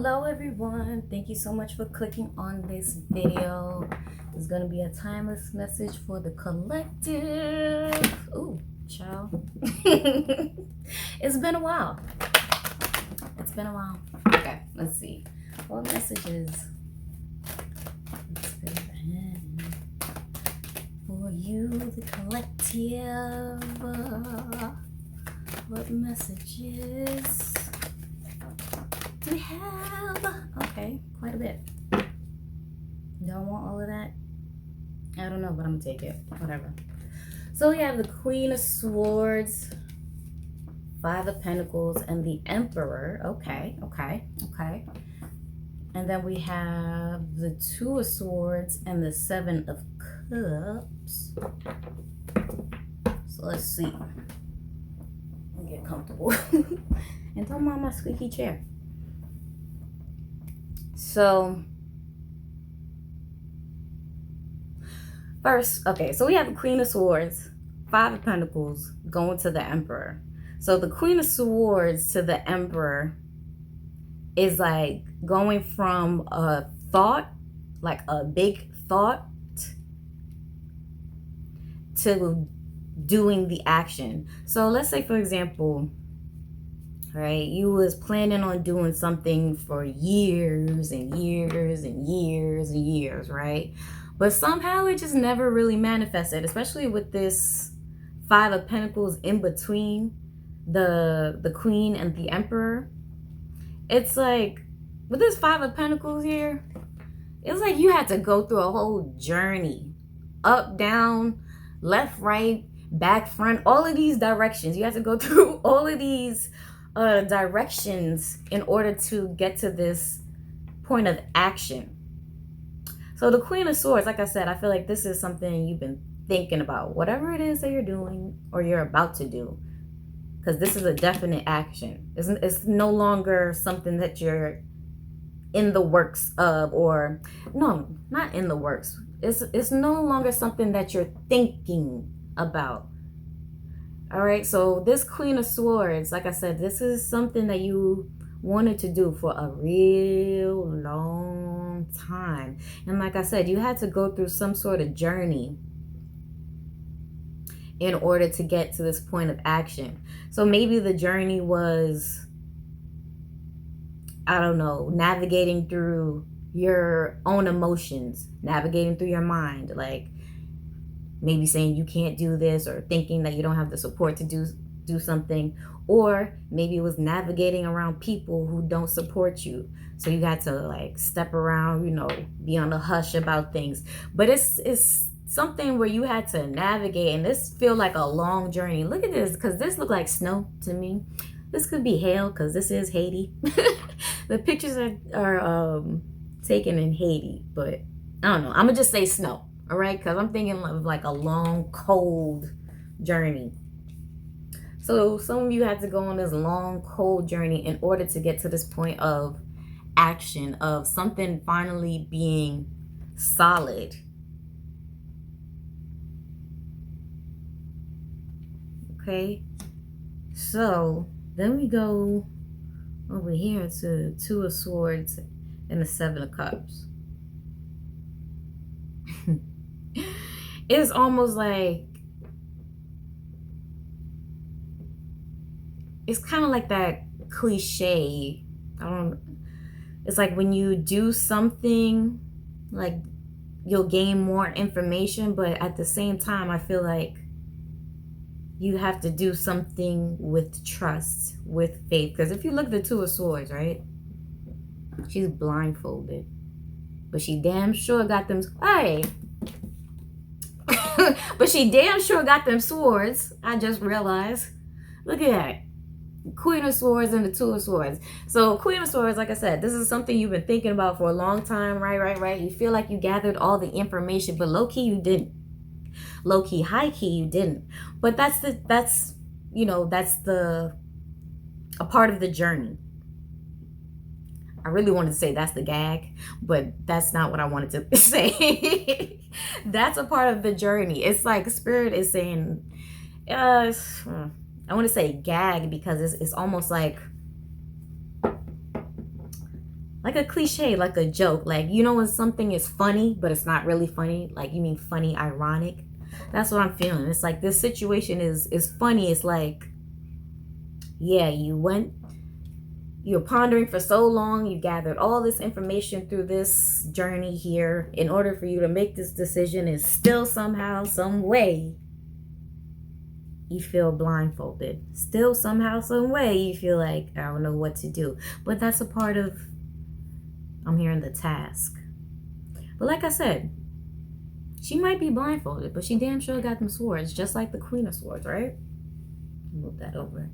Hello everyone, thank you so much for clicking on this video. There's gonna be a timeless message for the collective. Ooh, child. It's been a while. Okay, let's see. What messages for you, the collective? What messages we have? Okay, quite a bit. Don't want all of that? I don't know, but I'm gonna take it. Whatever. So we have the Queen of Swords, Five of Pentacles, and the Emperor. Okay. And then we have the Two of Swords and the Seven of Cups. So let's see. Get comfortable. And don't mind my squeaky chair. So first, okay, so we have the Queen of Swords, Five of Pentacles going to the Emperor. So the Queen of Swords to the Emperor is like going from a thought, like a big thought, to doing the action. So let's say, for example, right, you was planning on doing something for years and years and years and years, right? But somehow it just never really manifested, especially with this Five of Pentacles in between the Queen and the Emperor. It's like with this Five of Pentacles here, it's like you had to go through a whole journey, up, down, left, right, back, front, all of these directions. You have to go through all of these directions in order to get to this point of action. So the Queen of Swords, like I said, I feel like this is something you've been thinking about, whatever it is that you're doing or you're about to do, because this is a definite action. It's no longer something that you're in the works of, or no, not in the works. It's no longer something that you're thinking about. All right, so this Queen of Swords, like I said, this is something that you wanted to do for a real long time. And like I said, you had to go through some sort of journey in order to get to this point of action. So maybe the journey was, I don't know, navigating through your own emotions, navigating through your mind, like maybe saying you can't do this, or thinking that you don't have the support to do something. Or maybe it was navigating around people who don't support you, so you got to like step around, you know, be on the hush about things. But it's something where you had to navigate, and this feel like a long journey. Look at this, because this look like snow to me. This could be hail, because this is Haiti. The pictures are taken in Haiti, but I don't know, I'm gonna just say snow. All right, because I'm thinking of like a long, cold journey. So some of you had to go on this long, cold journey in order to get to this point of action, of something finally being solid. Okay, so then we go over here to Two of Swords and the Seven of Cups. It's almost like, it's kind of like that cliche. It's like when you do something, like you'll gain more information, but at the same time, I feel like you have to do something with trust, with faith. Because if you look at the Two of Swords, right? She's blindfolded, but she damn sure got them. Hey. But she damn sure got them swords. I just realized. Look at that. Queen of Swords and the Two of Swords. So Queen of Swords, like I said, this is something you've been thinking about for a long time, right? You feel like you gathered all the information, but low-key you didn't. Low-key, high-key you didn't. But that's a part of the journey. I really wanted to say that's the gag, but that's not what I wanted to say. That's a part of the journey. It's like Spirit is saying, I want to say gag, because it's almost like like a cliche, like a joke. Like, you know when something is funny, but it's not really funny? Like, you mean funny, ironic? That's what I'm feeling. It's like this situation is funny. It's like, yeah, you're pondering for so long. You gathered all this information through this journey here in order for you to make this decision, and still somehow, some way, you feel blindfolded. Still somehow, some way, you feel like, I don't know what to do. But that's a part of, I'm hearing, the task. But like I said, she might be blindfolded, but she damn sure got them swords, just like the Queen of Swords, right? Move that over.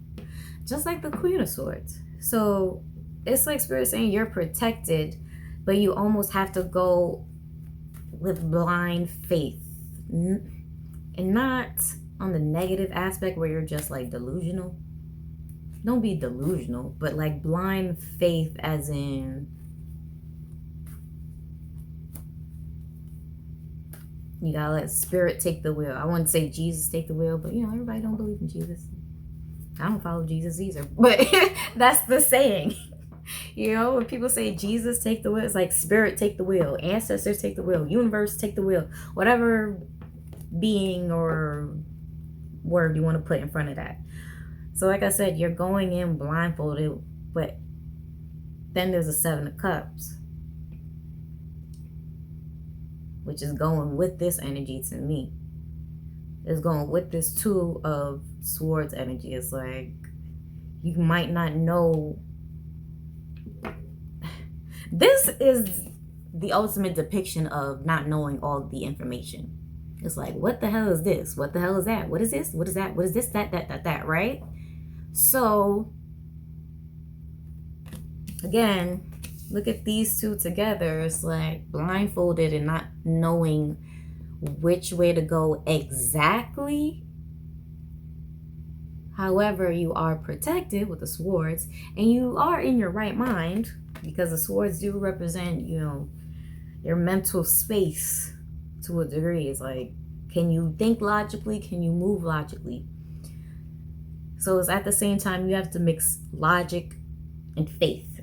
Just like the Queen of Swords. So it's like Spirit saying you're protected, but you almost have to go with blind faith. And not on the negative aspect where you're just like delusional. Don't be delusional, but like blind faith as in you gotta let Spirit take the wheel. I wouldn't say Jesus take the wheel, but you know, everybody don't believe in Jesus. I don't follow Jesus either, but that's the saying. You know, when people say Jesus take the wheel, it's like Spirit take the wheel, ancestors take the wheel, universe take the wheel, whatever being or word you want to put in front of that. So like I said, you're going in blindfolded, but then there's a 7 of Cups, which is going with this energy to me. It's going with this 2 of Swords energy. It's like you might not know. This is the ultimate depiction of not knowing all the information. It's like, what the hell is this? What the hell is that? What is this? What is that? What is this? That, right? So, again, look at these 2 together. It's like blindfolded and not knowing which way to go exactly. However, you are protected with the swords, and you are in your right mind, because the swords do represent, you know, your mental space to a degree. It's like, can you think logically? Can you move logically? So it's at the same time you have to mix logic and faith.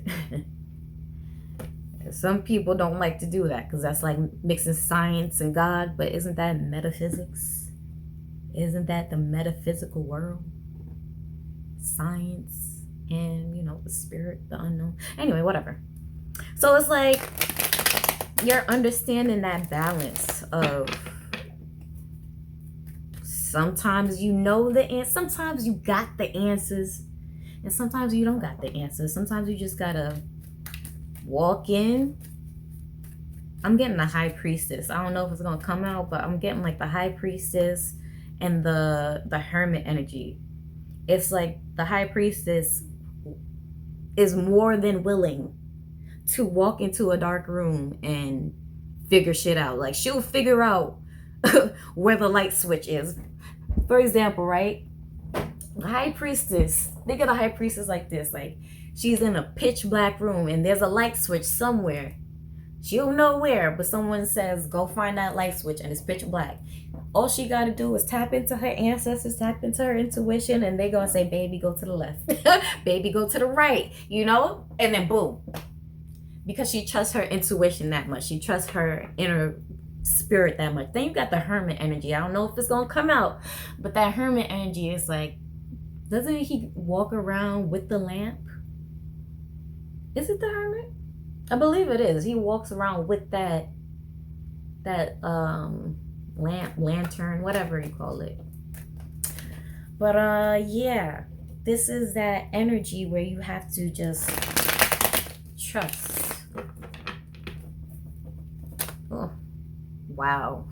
Some people don't like to do that because that's like mixing science and God, but isn't that metaphysics? Isn't that the metaphysical world? Science and, you know, the spirit, the unknown. Anyway, whatever. So it's like you're understanding that balance of sometimes you know the answer, sometimes you got the answers, and sometimes you don't got the answers. Sometimes you just gotta walk in. I'm getting the High Priestess. I don't know if it's gonna come out, but I'm getting like the High Priestess and the Hermit energy. It's like the High Priestess is more than willing to walk into a dark room and figure shit out. Like, she'll figure out where the light switch is. For example, right? The High Priestess, think of the High Priestess like this. Like, she's in a pitch black room and there's a light switch somewhere. She don't know where, but someone says, go find that light switch, and it's pitch black. All she got to do is tap into her ancestors, tap into her intuition, and they going to say, baby, go to the left. Baby, go to the right, you know? And then boom. Because she trusts her intuition that much. She trusts her inner spirit that much. Then you got the Hermit energy. I don't know if it's going to come out, but that Hermit energy is like, doesn't he walk around with the lamp? Is it the Hermit? I believe it is. He walks around with that lamp, lantern, whatever you call it. But yeah, this is that energy where you have to just trust. Oh, wow.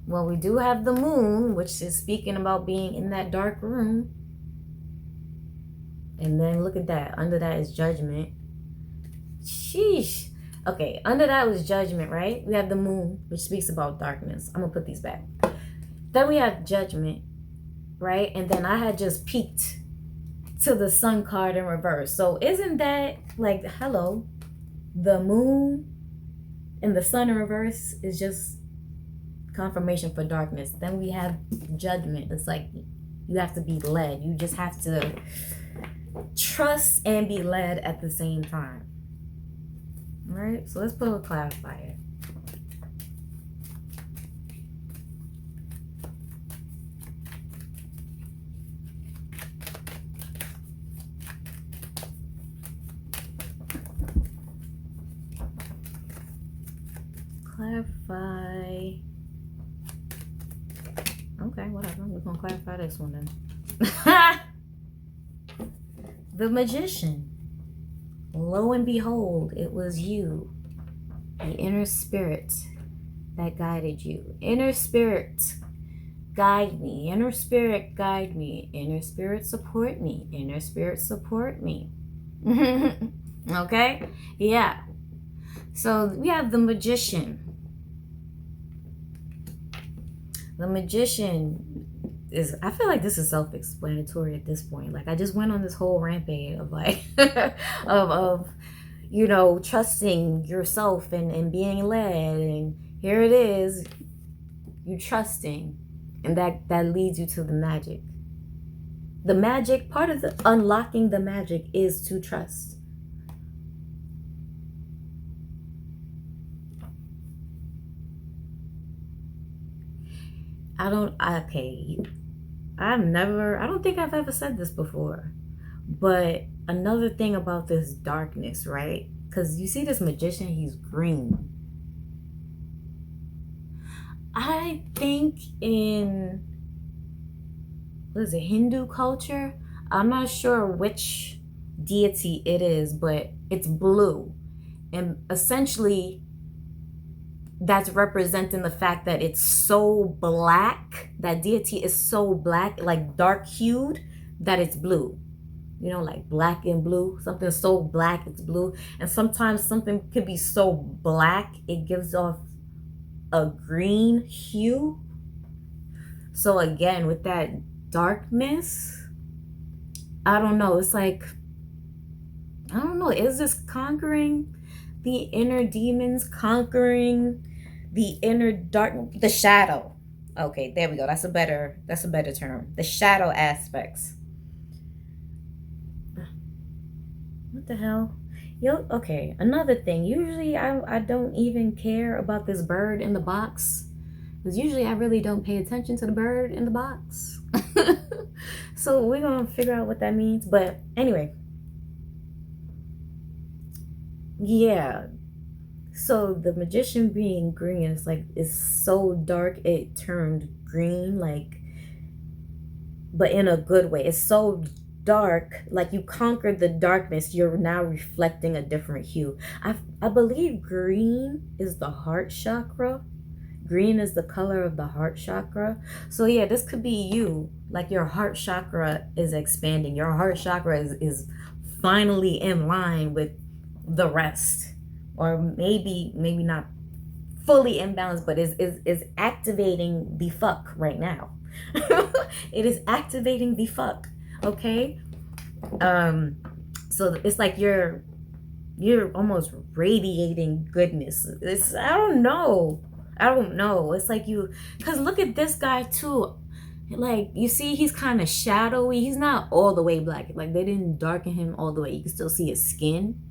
Well, we do have the moon, which is speaking about being in that dark room. And then look at that. Under that is judgment. Sheesh. Okay, under that was judgment, right? We have the moon, which speaks about darkness. I'm gonna put these back. Then we have judgment, right? And then I had just peeked to the sun card in reverse. So isn't that like, hello, the moon and the sun in reverse is just confirmation for darkness. Then we have judgment. It's like you have to be led. You just have to trust and be led at the same time. All right, so let's put a clarifier. Clarify. Okay, whatever. We're gonna clarify this one then. The Magician. Lo and behold, it was you, the inner spirit that guided you. Inner spirit, guide me. Inner spirit, guide me. Inner spirit, support me. Inner spirit, support me. Okay? Yeah. So we have the Magician. The Magician is, I feel like this is self-explanatory at this point. Like, I just went on this whole rampage of like of you know, trusting yourself and being led, and here it is, you trusting, and that leads you to the magic. The magic, part of the unlocking the magic is to trust. I don't think I've ever said this before, but another thing about this darkness, right? Because you see this magician, he's green. I think in, what is it, Hindu culture? I'm not sure which deity it is, but it's blue. And essentially, that's representing the fact that it's so black, that deity is so black, like dark hued, that it's blue. You know, like black and blue, something so black it's blue. And sometimes something could be so black it gives off a green hue. So again, with that darkness, I don't know, it's like, I don't know, is this conquering the inner demons, conquering the inner dark, the shadow? Okay, there we go. That's a better term. The shadow aspects. What the hell? Yo, okay, another thing. Usually I don't even care about this bird in the box, because usually I really don't pay attention to the bird in the box. So we're gonna figure out what that means. But anyway, yeah. So the magician being green is like, it's so dark it turned green, like, but in a good way. It's so dark, like you conquered the darkness, you're now reflecting a different hue. I believe green is the heart chakra. Green is the color of the heart chakra. So yeah, this could be you, like your heart chakra is expanding. Your heart chakra is finally in line with the rest, or maybe not fully imbalanced, but is activating the fuck right now. It is activating the fuck. Okay. So it's like you're almost radiating goodness. It's, I don't know, it's like you, because look at this guy too. Like, you see, he's kind of shadowy. He's not all the way black. Like, they didn't darken him all the way. You can still see his skin,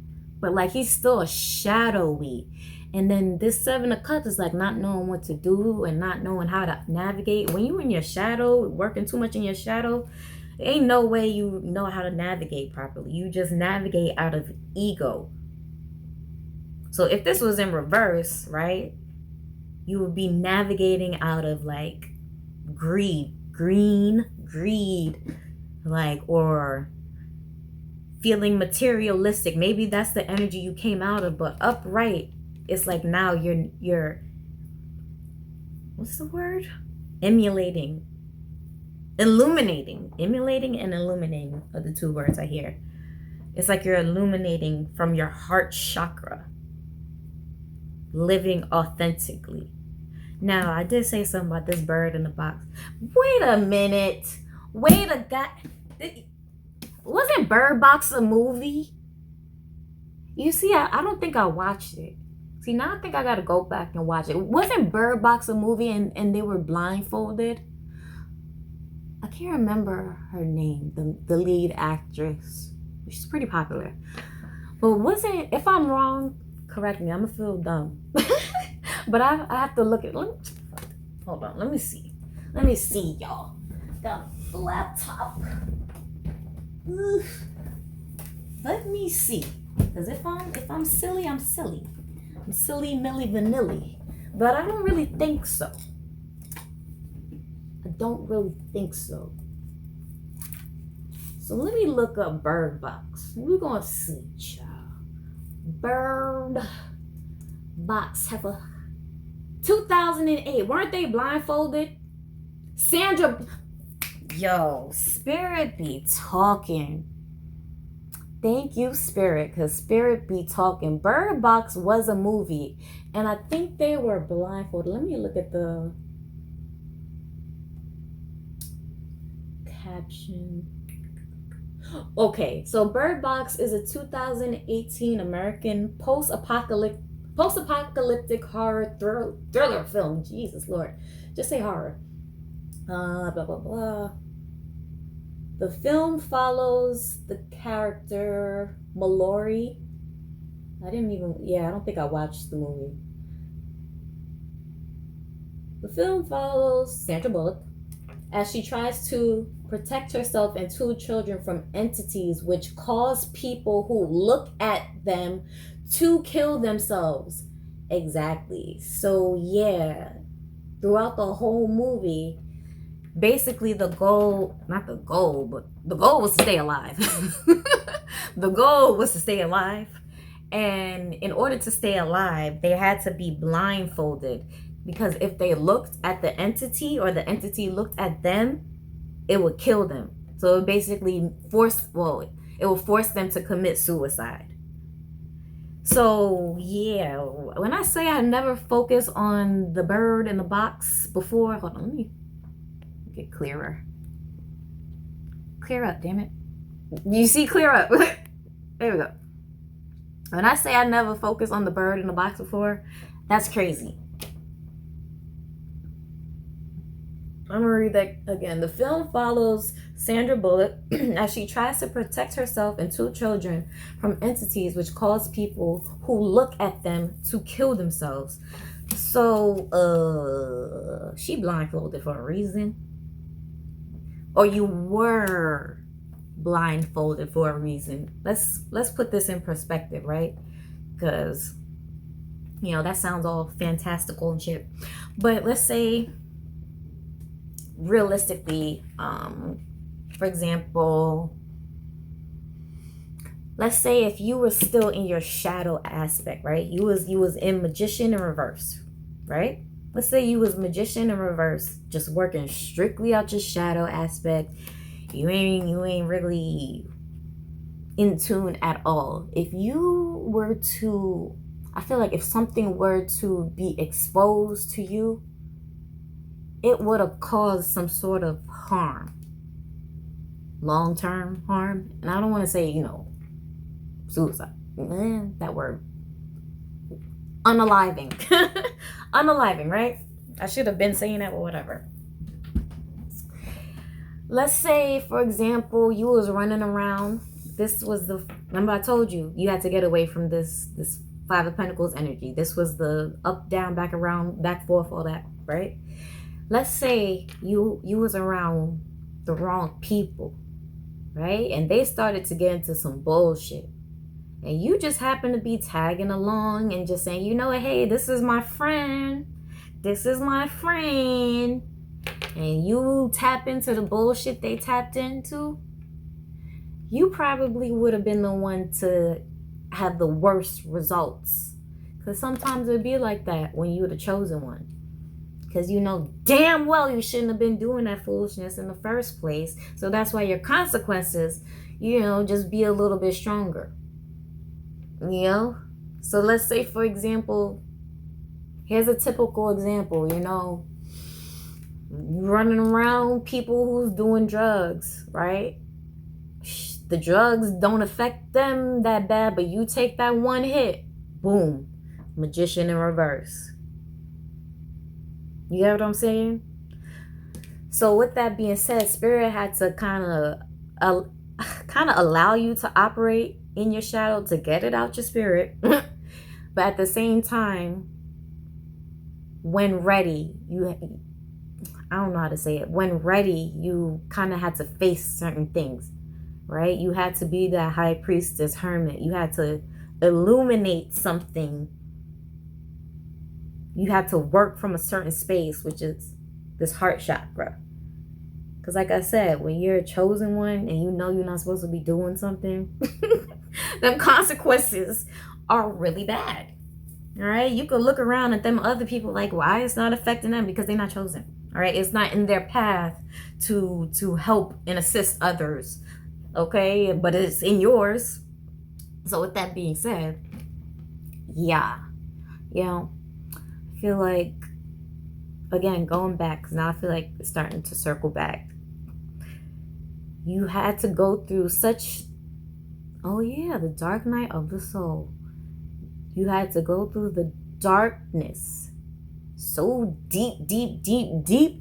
but like, he's still a shadowy. And then this Seven of Cups is like not knowing what to do and not knowing how to navigate. When you in your shadow, working too much in your shadow, ain't no way you know how to navigate properly. You just navigate out of ego. So if this was in reverse, right, you would be navigating out of like greed, like, or feeling materialistic. Maybe that's the energy you came out of. But upright, it's like now you're what's the word? Emulating and illuminating are the two words I hear. It's like you're illuminating from your heart chakra, living authentically. Now, I did say something about this bird in the box. Wait a minute. Wasn't Bird Box a movie? You see, I don't think I watched it. See, now I think I gotta go back and watch it. Wasn't Bird Box a movie and they were blindfolded? I can't remember her name, the lead actress. She's pretty popular. But wasn't, if I'm wrong, correct me. I'm gonna feel dumb. But I have to look at. Hold on. Let me see. Let me see, y'all. Got a laptop. Ugh. Let me see. Because if I'm silly, I'm silly. I'm silly, milly, vanilly. But I don't really think so. I don't really think so. So let me look up Bird Box. We're gonna see, child. Bird Box have a 2008. Weren't they blindfolded? Sandra, yo, Spirit be talking. Thank you, Spirit, because Spirit be talking. Bird Box was a movie, and I think they were blindfolded. Let me look at the caption. Okay, so Bird Box is a 2018 American post-apocalyptic horror thriller film. Jesus Lord, just say horror. Blah blah blah. The film follows the character Mallory. I don't think I watched the movie. The film follows Sandra Bullock as she tries to protect herself and two children from entities which cause people who look at them to kill themselves. Exactly. So yeah, throughout the whole movie, basically the goal was to stay alive. The goal was to stay alive. And in order to stay alive, they had to be blindfolded, because if they looked at the entity or the entity looked at them, it would kill them. So it basically it would force them to commit suicide. So yeah, when I say I never focused on the bird in the box before, hold on, let me get clearer. Clear up, damn it. You see, clear up. There we go. When I say I never focused on the bird in the box before, that's crazy. I'm gonna read that again. The film follows Sandra Bullock as she tries to protect herself and two children from entities which cause people who look at them to kill themselves. So, she blindfolded for a reason. Or you were blindfolded for a reason. Let's put this in perspective, right? Because, that sounds all fantastical and shit. But let's say, realistically, for example, let's say if you were still in your shadow aspect, right? You was in magician in reverse, right? Let's say you was magician in reverse, just working strictly out your shadow aspect. You ain't really in tune at all. If you were to, I feel like if something were to be exposed to you, it would have caused some sort of harm. Long-term harm. And I don't want to say, suicide. That word. Unaliving. Unaliving, right? I should have been saying that, but whatever. Let's say, for example, you was running around. Remember I told you had to get away from this Five of Pentacles energy. This was the up, down, back around, back, forth, all that, right? Let's say you was around the wrong people, right? And they started to get into some bullshit. And you just happen to be tagging along and just saying, hey, this is my friend. This is my friend. And you tap into the bullshit they tapped into. You probably would have been the one to have the worst results. Because sometimes it would be like that when you were the chosen one. Because damn well you shouldn't have been doing that foolishness in the first place. So that's why your consequences, just be a little bit stronger. So let's say, for example, here's a typical example, running around people who's doing drugs, right? The drugs don't affect them that bad, but you take that one hit, boom, magician in reverse. You get what I'm saying? So with that being said, Spirit had to kind of allow you to operate in your shadow to get it out your spirit. But at the same time, when ready, I don't know how to say it. When ready, you kind of had to face certain things, right? You had to be that high priestess hermit. You had to illuminate something. You had to work from a certain space, which is this heart chakra. Because like I said, when you're a chosen one and you know you're not supposed to be doing something, them consequences are really bad. All right, you could look around at them other people like, why it's not affecting them? Because they're not chosen. All right, it's not in their path to help and assist others. Okay, but it's in yours. So with that being said, yeah, you know, I feel like, again, going back, because now I feel like it's starting to circle back. You had to go through such, oh yeah, the dark night of the soul. You had to go through the darkness, so deep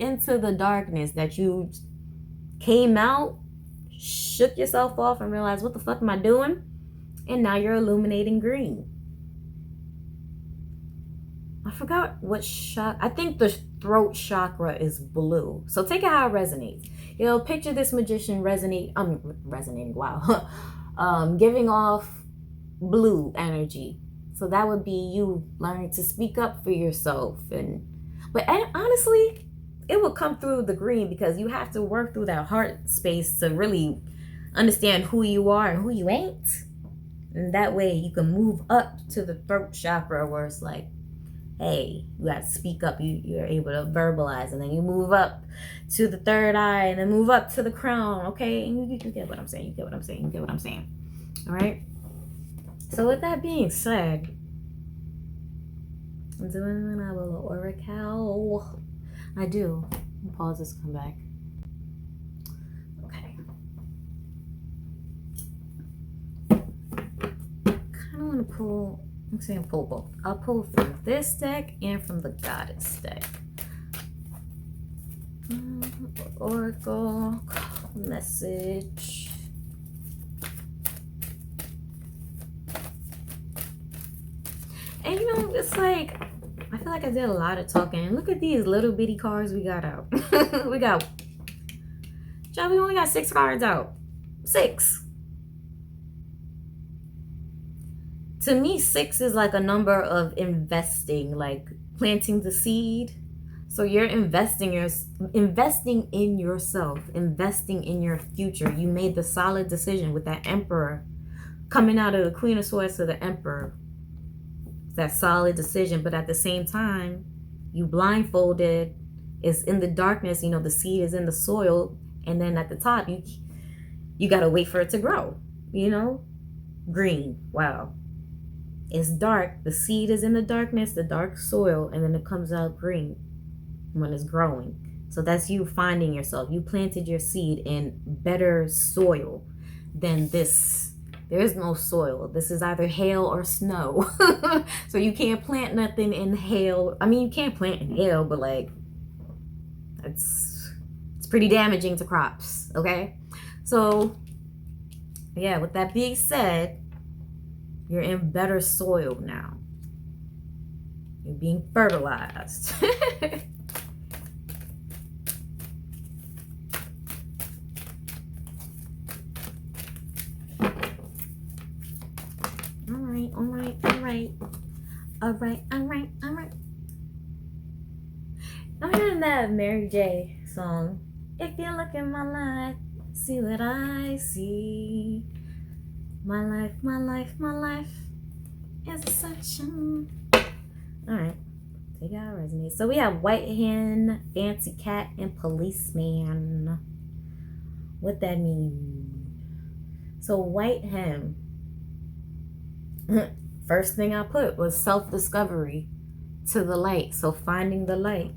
into the darkness that you came out, shook yourself off and realized, what the fuck am I doing? And now you're illuminating green. I forgot what chakra. I think the throat chakra is blue. So take it how it resonates. You know, picture this magician resonating, wow. Giving off blue energy. So that would be you learning to speak up for yourself. But honestly, it will come through the green because you have to work through that heart space to really understand who you are and who you ain't. And that way you can move up to the throat chakra where it's like, hey, you got to speak up. You're able to verbalize. And then you move up to the third eye and then move up to the crown. Okay? And you get what I'm saying. You get what I'm saying. You get what I'm saying. All right? So with that being said, I'm doing a little oracle. I do. Pause this, come back. Okay. Kind of want to pull, I'm saying pull both. I'll pull from this deck and from the goddess deck. Oracle message. And you know, it's like, I feel like I did a lot of talking. Look at these little bitty cards we got out. We only got 6 cards out. 6. To me, 6 is like a number of investing, like planting the seed. So you're investing in yourself, investing in your future. You made the solid decision with that Emperor coming out of the Queen of Swords to the Emperor. That solid decision, but at the same time, you blindfolded. It's in the darkness. You know, the seed is in the soil, and then at the top, you gotta wait for it to grow. You know, green. Wow, it's dark. The seed is in the darkness, the dark soil, and then it comes out green when it's growing. So that's you finding yourself. You planted your seed in better soil than this. There is no soil. This is either hail or snow. So you can't plant nothing in hail. I mean, you can't plant in hail, but like, it's pretty damaging to crops, okay? So, yeah, with that being said, you're in better soil now. You're being fertilized. All right. I'm hearing that Mary J song. If you look at my life, see what I see. My life is a sunshine. All right, take out resonate. So we have White Hen, Fancy Cat, and Policeman. What that mean? So White Hen. First thing I put was self-discovery to the light. So finding the light.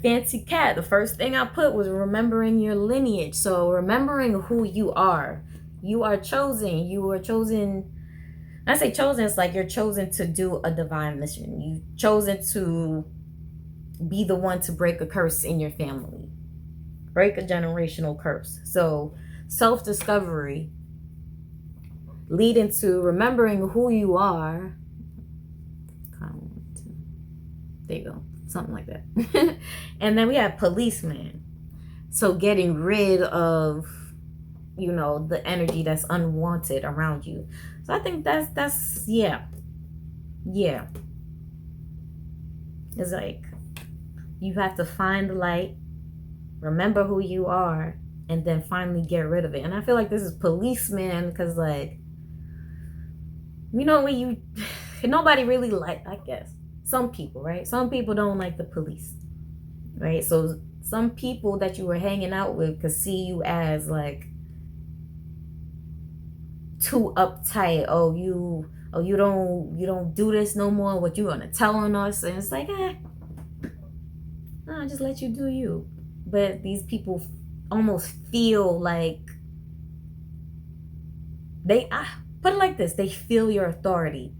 Fancy Cat, the first thing I put was remembering your lineage. So remembering who you are. You are chosen. You are chosen. When I say chosen, it's like you're chosen to do a divine mission. You've chosen to be the one to break a curse in your family. Break a generational curse. So self-discovery leading to remembering who you are There you go. Something like that. And then we have policeman. So getting rid of, the energy that's unwanted around you. So I think that's yeah. Yeah. It's like you have to find the light, remember who you are, and then finally get rid of it. And I feel like this is policeman because, like, when you nobody really I guess some people, right? Some people don't like the police, right? So some people that you were hanging out with could see you as like too uptight. You don't do this no more. What you gonna tell on us? And it's like, I'll just let you do you. But these people almost feel like put it like this: they feel your authority.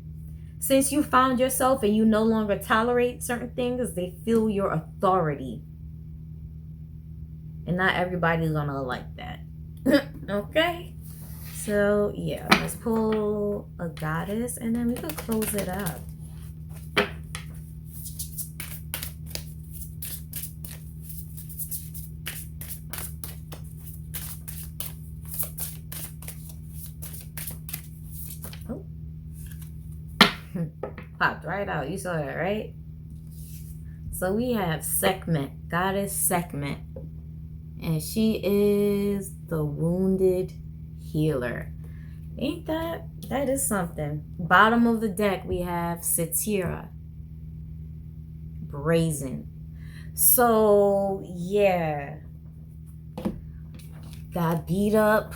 Since you found yourself and you no longer tolerate certain things, they feel your authority. And not everybody's gonna like that. Okay? So, yeah, let's pull a goddess and then we could close it up. Oh. Popped right out. You saw that, right? So we have Sekhmet, goddess Sekhmet. And she is the wounded healer. Ain't that is something. Bottom of the deck we have Satira, brazen. So yeah, got beat up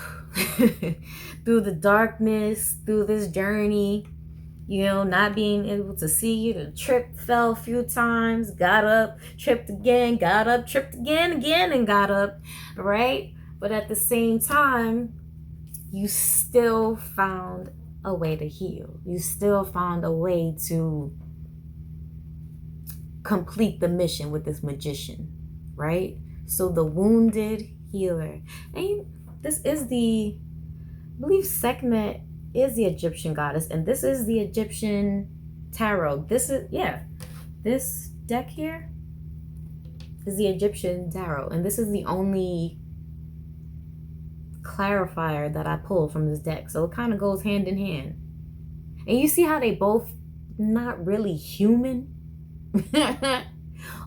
through the darkness, through this journey, not being able to see you. The trip, fell a few times, got up, tripped again, got up, tripped again, and got up, right? But at the same time, you still found a way to heal. You still found a way to complete the mission with this magician, right? So the wounded healer. And this is I believe Sekhmet is the Egyptian goddess, and this is the Egyptian tarot. This deck here is the Egyptian tarot, and this is the only clarifier that I pulled from this deck. So it kind of goes hand in hand. And you see how they both not really human?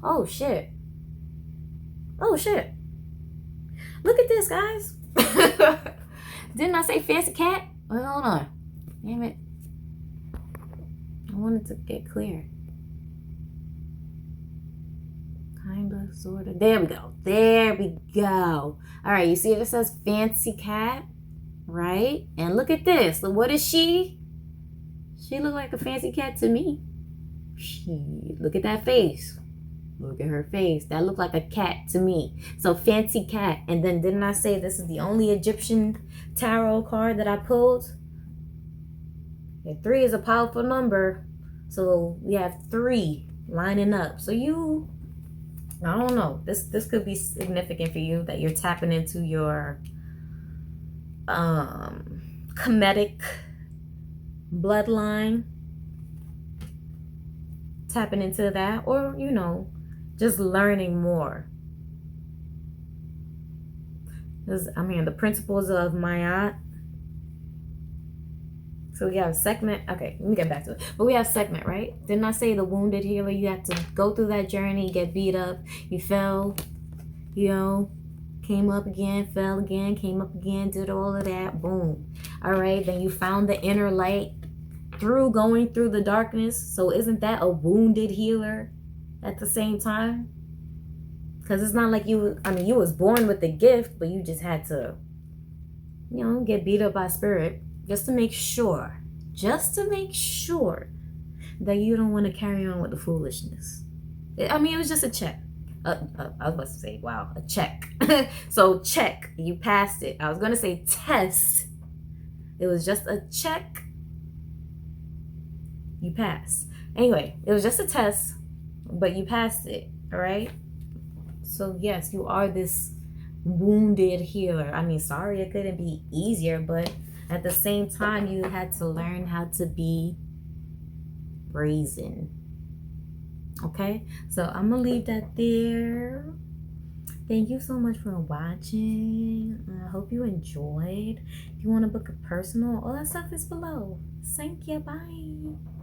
Oh shit. Look at this, guys. Didn't I say fancy cat? Well, hold on. Damn it. I wanted to get clear. Kinda, sorta. There we go. All right, you see it says fancy cat, right? And look at this. What is she? She look like a fancy cat to me. Look at that face. Look at her face. That looked like a cat to me. So fancy cat. And then didn't I say this is the only Egyptian tarot card that I pulled? Yeah, 3 is a powerful number. So we have 3 lining up. So I don't know. This could be significant for you that you're tapping into your Kemetic bloodline. Tapping into that, or just learning more. The principles of Mayat. So we have Sekhmet. Okay, let me get back to it. But we have Sekhmet, right? Didn't I say the wounded healer? You had to go through that journey, get beat up, you fell, came up again, fell again, came up again, did all of that. Boom. All right, then you found the inner light through going through the darkness. So isn't that a wounded healer at the same time? Because it's not like you was born with the gift, but you just had to, get beat up by spirit just to make sure that you don't want to carry on with the foolishness. It was just a check. I was about to say, wow, a check. So check, you passed it. I was going to say test. It was just a check. You passed. Anyway, it was just a test, but you passed it, all right? So yes, you are this wounded healer. Sorry it couldn't be easier, but at the same time, you had to learn how to be brazen. Okay, so I'm gonna leave that there. Thank you so much for watching. I hope you enjoyed. If you want to book a personal, all that stuff is below. Thank you. Bye.